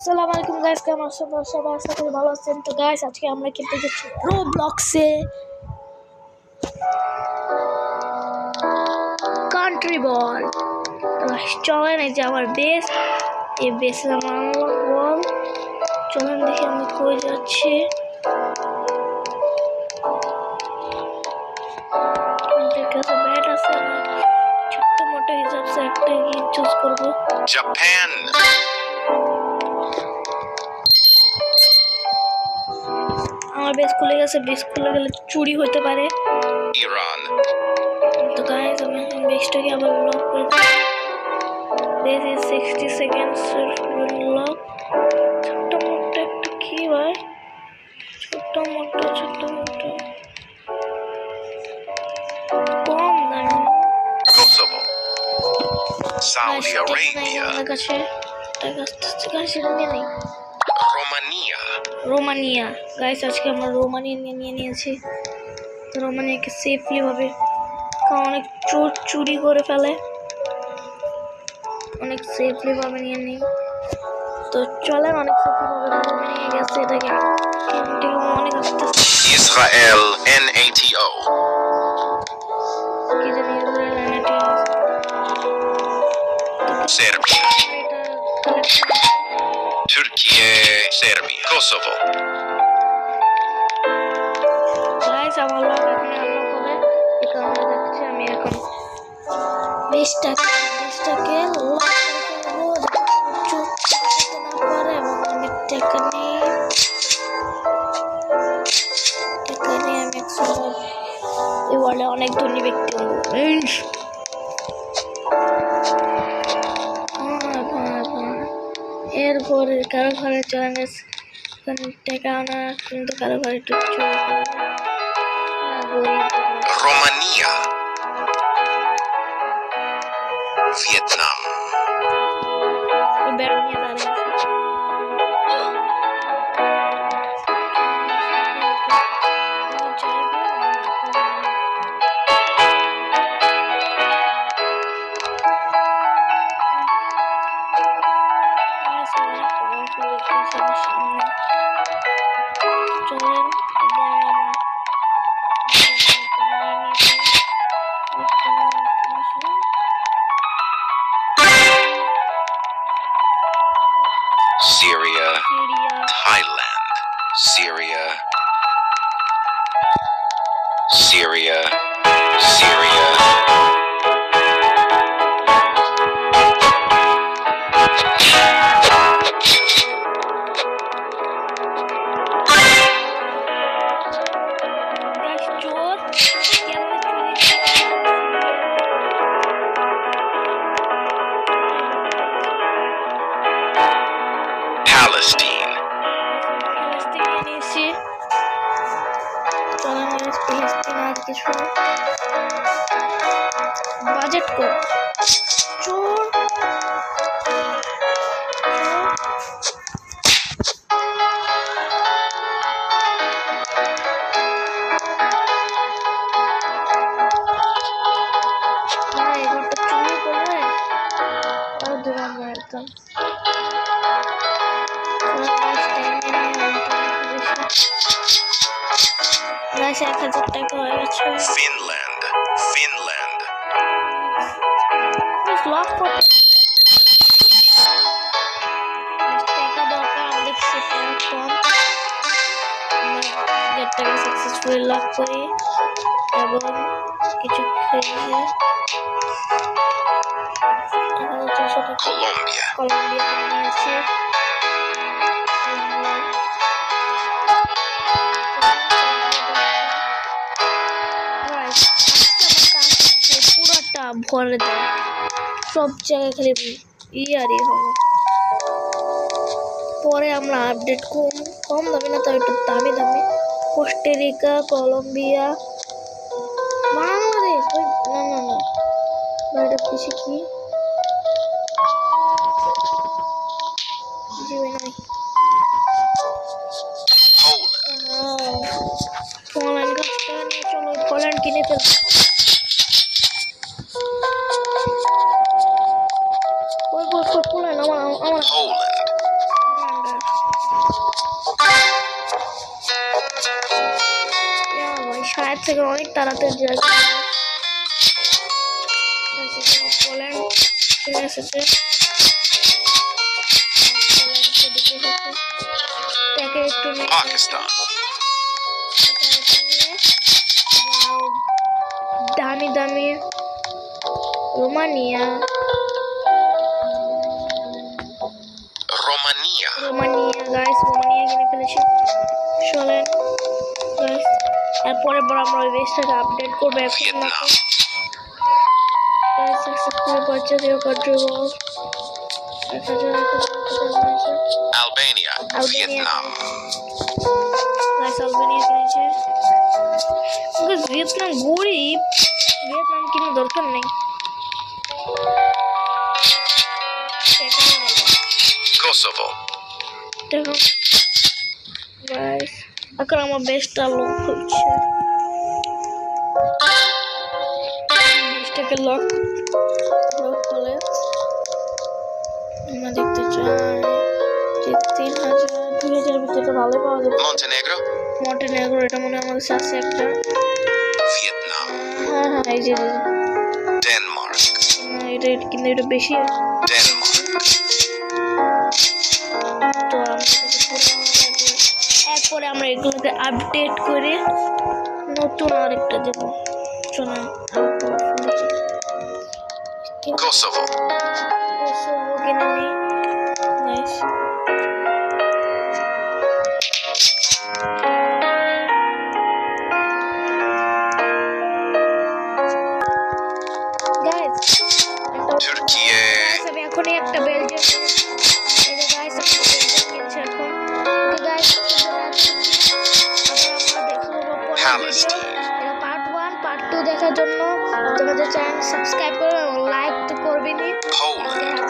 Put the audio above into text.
আসসালামু আলাইকুম গাইস, কেমন আছেন সবাই? আশা করি ভালো আছেন। তো গাইস, আজকে আমরা খেলতে যাচ্ছি রোবলক্সে কান্ট্রি বল। তো গাইস চলেন, এই যে আমার বেস, এই বেসে আমার আনলক বল। চলেন দেখি আমি কই যাচ্ছি। আমাদের কাছে ব্যাট আছে, ছোট্ট মোটো হিসাবে একটা গেম চুজ করবো। Japan. আমার বেস খুলে গেছে, বেস খুলে গেলে চুরি হতে পারে। Iran. তো গাইস আমি বেসটাকে আবার লক করে দিই। This is 60 seconds lock. ছোট্ট মোটো একটা কি ভাই, ছোট্ট মোটো কম দামি। Kosovo. Saudi Arabia. আমার কাছে টাকা সেটা নিয়ে নেই। Romania. রোমানিয়া গাইস, আজকে আমরা রোমানিয়া নিয়ে নিয়েছি। তো রোমানিয়াকে সেফলি ভাবে, কারণ অনেক চোর চুরি করে ফেলে, অনেক সেফলি ভাবে নিয়ে নিই। তো চলেন, অনেক সেফলি ভাবে রোমানিয়া গেছে। এটাকে অনেক আস্তে Israel. NATO. কি জানি Serbia. Turkiye. Serbia. Kosovo. Guys আমার লক এখন আনলক হবে, এই কারণে দেখছি আমি এখন বেসটাকে লক করে ফেলবো যাতে না পারে। এবং আমি টাকা নিয়ে আমি একসময় এই ওয়ার্ল্ডে অনেক ধনী ব্যক্তি হবো। এরপরে কারো ঘরে চলে গেছে টাকা আনা, কিন্তু কারো ঘরে একটু চুরি করে Romania. Vietnam. ব্যাট নিয়ে দাঁড়িয়ে আছে। Syria. Thailand. Syria. Syria. Syria. Palestine. Budget কর চোর এবারটা চুরি করে আর দিলাম না একদম। 1000 টাকা হয়ে গেছে। Finland. Finland. লক করতে টাকা দরকার আমাদের, সেটা কম। আমরা টাকা সাকসেসফুলি লক করি এবং কিছু খেয়ে Colombia. কলম্বিয়া নিয়েছি। পুরাটা ভরে দেয়, সব জায়গায় খালি আর হবে। পরে আমরা আপডেট কম দামি না, তো একটু দামি কোস্টারিকা, কলম্বিয়া, বাংলাদেশ। না এটা পিছিয়ে কি নাই। পোল্যান্ড গাছটা নিয়ে চলো, পোল্যান্ড কিনে ফেলবো। পোল্যান্ড আমার Poland. থেকে অনেক তাড়াতাড়ি যায়। পোল্যান্ড চলে এসেছে। তাকে একটু নিয়ে Pakistan, দামি দামি রোমানিয়া Romania, গাইস, রোমানিয়া কিনে ফেলেছি। চলেন গাইস, এরপরে আমরা ওই বেসটাকে আপডেট করবো। এখন Vietnam, guys successfully purchase your country wall 1000 হয়েছে। Albania, Vietnam, গাইস আলবেনিয়া কিনেছে। গাইস ভিয়েতনাম গরিব, ভিয়েতনাম কিনে দরকার নেই। Kosovo, দেখো গাইস, এখন আমার বেস্টটা লক হচ্ছে। বেস্টটাকে লক করলে আমরা দেখতে চাই যে 3000 2000 ভিতরে ভালো পাওয়া যাবে। Montenegro, মন্টেনেগ্রো, এটা মনে হয় আমার কাছে আছে একটা। Vietnam, হ্যাঁ হ্যাঁ, এই যে Denmark, না, এটা কিন্তু এটা বেশি। Denmark, তো এরপরে আমরা এগুলোকে আপডেট করে নতুন আরেকটা দেবো। চলুন Kosovo, কিনে নিই। নাইস। Turkey, আমি এখনই একটা বেলজিয়াম এখন Palestine, পার্ট 1 পার্ট 2 দেখার জন্য তোমাদের চ্যানেল সাবস্ক্রাইব করো এবং লাইক তো করবেনই। Poland,